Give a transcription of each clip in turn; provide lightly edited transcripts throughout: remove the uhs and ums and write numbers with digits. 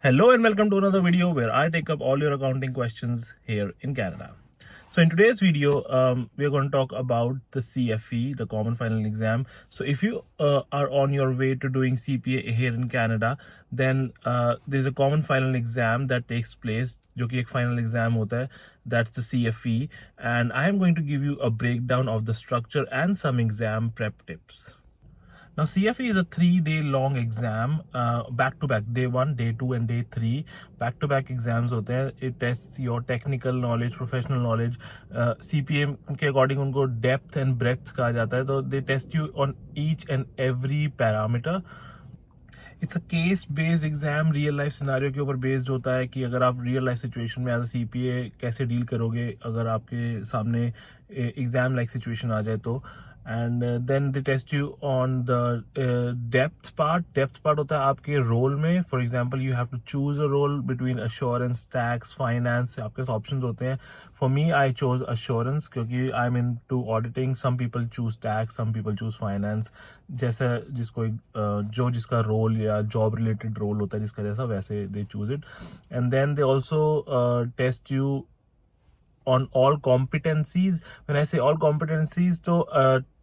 Hello and welcome to another video where I take up all your accounting questions here in Canada. So in today's video, we are going to talk about the CFE, the Common Final Exam. So if you are on your way to doing CPA here in Canada, then there's a Common Final Exam that takes place, जो कि एक final exam होता है, that's the CFE. And I am going to give you a breakdown of the structure and some exam prep tips. Now, CFE is a 3-day long exam, back to back, day 1, day 2 and day 3. Back to back exams होते हैं. It tests your technical knowledge, professional knowledge. CPA के according उनको depth and breadth कहा जाता है. तो they test you on each and every parameter. It's a case based exam, real life scenario के ऊपर बेस्ड होता है कि अगर आप रियल लाइफ सिचुएशन में एज अ सीपीए कैसे डील करोगे अगर आपके सामने एग्जाम लाइक सिचुएशन आ जाए तो. And then they test you on the depth part होता है आपके रोल में. For example you have to choose a role between assurance, tax, finance. आपके ऑप्शंस होते हैं. For me I chose assurance क्योंकि I am into auditing. Some people choose tax, some people choose finance. जैसा जिसको जो जिसका role या job related role होता है जिसका जैसा, वैसे they choose it. And then they also test you on all competencies. When I say all competencies, तो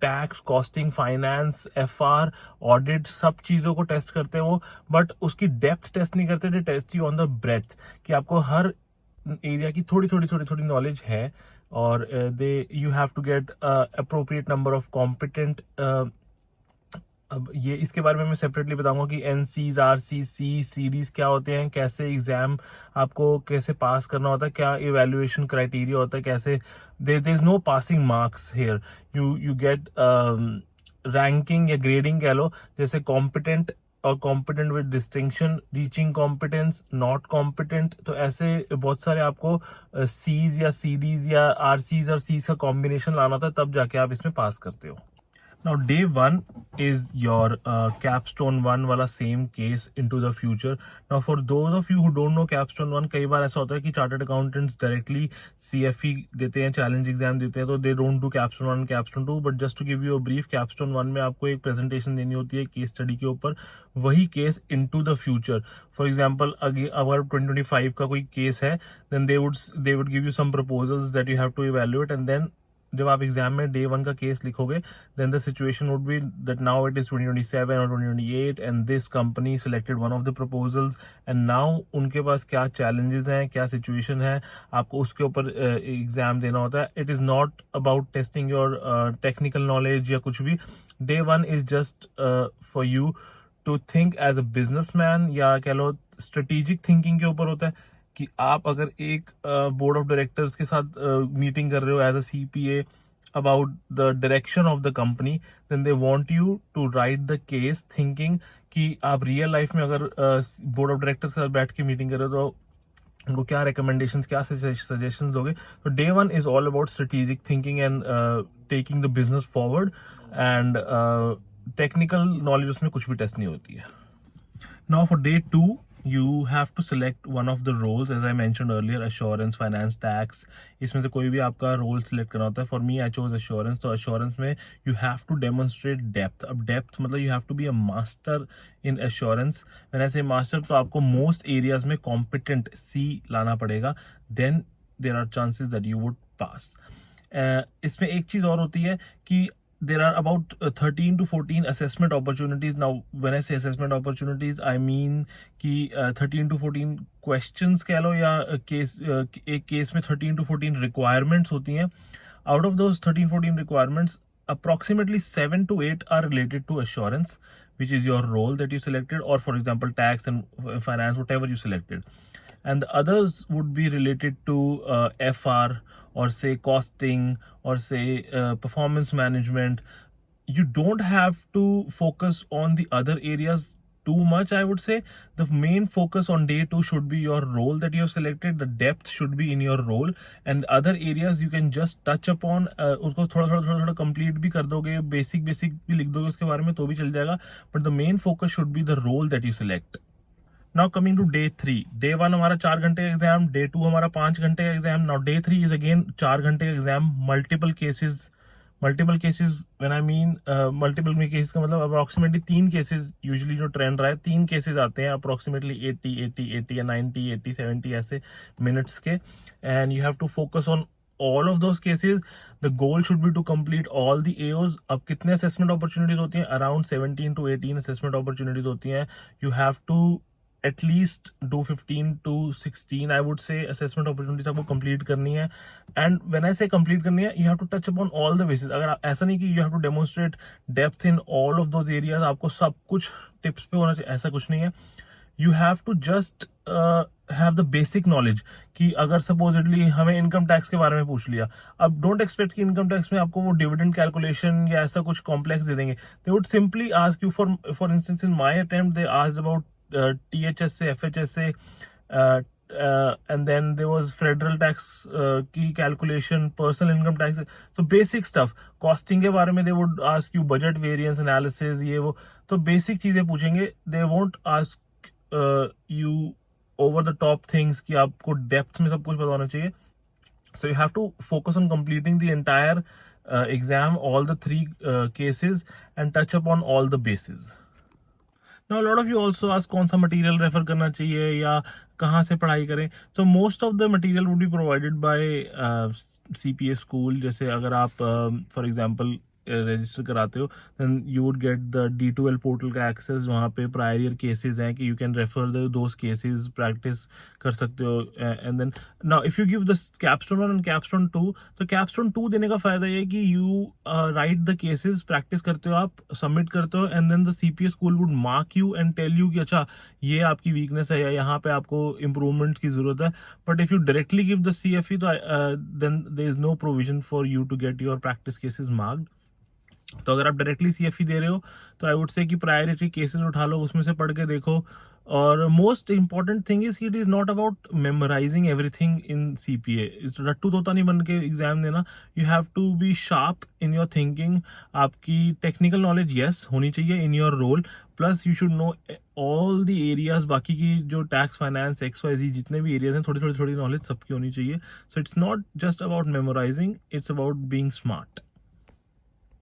tax, costing, finance, FR, audit, सब चीज़ों को टेस्ट करते हैं वो. बट उसकी डेप्थ टेस्ट नहीं करते. They test you on the breadth कि आपको हर एरिया की थोड़ी नॉलेज है. और they you have to get appropriate number of competent. अब ये इसके बारे में मैं सेपरेटली बताऊंगा कि एनसीज, आरसीसी, सीडीज क्या होते हैं, कैसे एग्जाम आपको कैसे पास करना होता है, क्या इवेल्युएशन क्राइटेरिया होता है, कैसे there is no passing marks here. You get ranking या ग्रेडिंग कह लो. जैसे कॉम्पिटेंट और competent with distinction, reaching competence, not competent. तो ऐसे बहुत सारे आपको सीज या सीडीज या आरसीज और सीज का कॉम्बिनेशन लाना था, तब जाके आप इसमें पास करते हो. Now, day 1 is your capstone 1 वाला same case into the future. Now, for those of you who don't know capstone 1, कई बार ऐसा होता है कि chartered accountants directly CFE देते हैं, challenge exam देते हैं, तो they don't do capstone 1, capstone 2. But just to give you a brief, capstone 1 में आपको एक presentation देनी होती है case study के ऊपर, वही case into the future. For example, अगर 2025 का कोई case है, then they would give you some proposals that you have to evaluate. And then जब आप एग्जाम में डे 1 का केस लिखोगे, then the situation would be that now it is 2027 और 2028 and this company selected one of the proposals. And now उनके पास क्या challenges हैं, क्या सिचुएशन है, आपको उसके ऊपर एग्जाम देना होता है. It is not about testing your technical knowledge या कुछ भी. Day 1 is just for you to think as a businessman, या कह लो स्ट्रेटेजिक थिंकिंग के ऊपर होता है कि आप अगर एक बोर्ड ऑफ डायरेक्टर्स के साथ मीटिंग कर रहे हो as a CPA about the direction of the company, then they want you to write the case thinking कि आप रियल लाइफ में अगर बोर्ड ऑफ डायरेक्टर्स के साथ बैठ के मीटिंग कर रहे हो तो उनको क्या रिकमेंडेशंस, क्या सजेशंस दोगे. तो day 1 is all about strategic thinking and taking the business forward. And technical knowledge उसमें कुछ भी टेस्ट नहीं होती है. Now for day 2, you have to select one of the roles as I mentioned earlier, assurance, finance, tax. इसमें से कोई भी आपका रोल सिलेक्ट करना होता है. For me I chose assurance. तो assurance में you have to demonstrate depth. अब depth मतलब you have to be a master in assurance. When I say master, तो आपको most areas में competent C लाना पड़ेगा. Then there are chances that you would pass. इसमें एक चीज़ और होती है कि there are about 13 to 14 assessment opportunities. Now, when I say assessment opportunities, I mean कि 13 to 14 questions कह लो, या एक केस में 13 to 14 requirements होती हैं. Out of those 13-14 requirements, approximately 7 to 8 are related to assurance, which is your role that you selected, or for example tax and finance, whatever you selected. And the others would be related to FR, or say costing, or say performance management. You don't have to focus on the other areas too much, I would say. The main focus on day 2 should be your role that you have selected. The depth should be in your role, and other areas you can just touch upon. उसको थोड़ा complete भी कर दोगे, basic भी लिख दोगे उसके बारे में तो भी चल जाएगा. But the main focus should be the role that you select. Now coming to day 3. Day 1 हमारा 4 घंटे का एग्जाम, डे 2 हमारा 5 घंटे का exam. Now day 3 is again 4 घंटे का exam, multiple cases multiple cases, when I mean multiple में cases का मतलब अप्रोक्सीमेटली 3 केसेस यूजुअली जो ट्रेंड रहा है, 3 केसेस आते हैं अप्रोक्सीमेटली 80 या 90 70 ऐसे मिनट्स के, and you have to focus on all of those cases. The goal should be to complete all the AOs. अब कितने assessment opportunities होती हैं? Around 17 to 18 assessment opportunities होती हैं. You have to at least do 15 to 16 I would say assessment opportunities आपको complete करनी है. And when I say complete करनी है, you have to touch upon all the bases. अगर ऐसा नहीं कि you have to demonstrate depth in all of those areas, आपको सब कुछ tips पे होना चाहिए, ऐसा कुछ नहीं है. You have to just have the basic knowledge कि अगर सपोजिटली हमें इनकम टैक्स के बारे में पूछ लिया, अब डोंट एक्सपेक्ट कि इनकम टैक्स में आपको वो डिविडेंड कैलकुलेशन या ऐसा कुछ कॉम्प्लेक्स दे देंगे. They would simply ask you for instance in my attempt they asked about THSA, FHSA, and then there was federal tax की calculation, personal income tax, so basic stuff. Costing के बारे में they would ask you budget variance analysis, ये वो, तो basic चीजें पूछेंगे. They won't ask you over the top things कि आपको depth में सब कुछ पता होना चाहिए. So you have to focus on completing the entire exam, all the 3 cases, and touch upon all the bases. Now a lot of you also ask कौन सा मटेरियल रेफर करना चाहिए या कहाँ से पढ़ाई करें. So most of the material would be provided by CPA school. जैसे अगर आप for example रजिस्टर कराते हो, then you would get the D2L portal का एक्सेस. वहाँ पे प्रायर ईयर केसेस हैं कि you can refer those cases, practice कर सकते हो. And then now if you give the capstone 1 and capstone 2, तो capstone 2 देने का फायदा ये है कि you write the cases, practice करते हो आप, सबमिट करते हो, and then the CPA school would mark you and tell you कि अच्छा ये आपकी वीकनेस है या यहाँ पे आपको इम्प्रूवमेंट की जरूरत है. But if you directly give the CFE, तो then there is no provision for you to get your practice cases marked. तो अगर आप डायरेक्टली CFE दे रहे हो तो आई वुड से कि प्रायोरिटी केसेस उठा लो, उसमें से पढ़ के देखो. और most important thing is it is not about memorising everything in CPA. रट्टू तोता नहीं बन के एग्जाम देना. You have to be sharp in your thinking. आपकी टेक्निकल नॉलेज यस होनी चाहिए in your role, plus you should know all the areas. बाकी की जो टैक्स, फाइनेंस, XYZ जितने भी एरियाज हैं, थोड़ी थोड़ी नॉलेज सबकी होनी चाहिए. So it's not just about memorising, it's about being smart.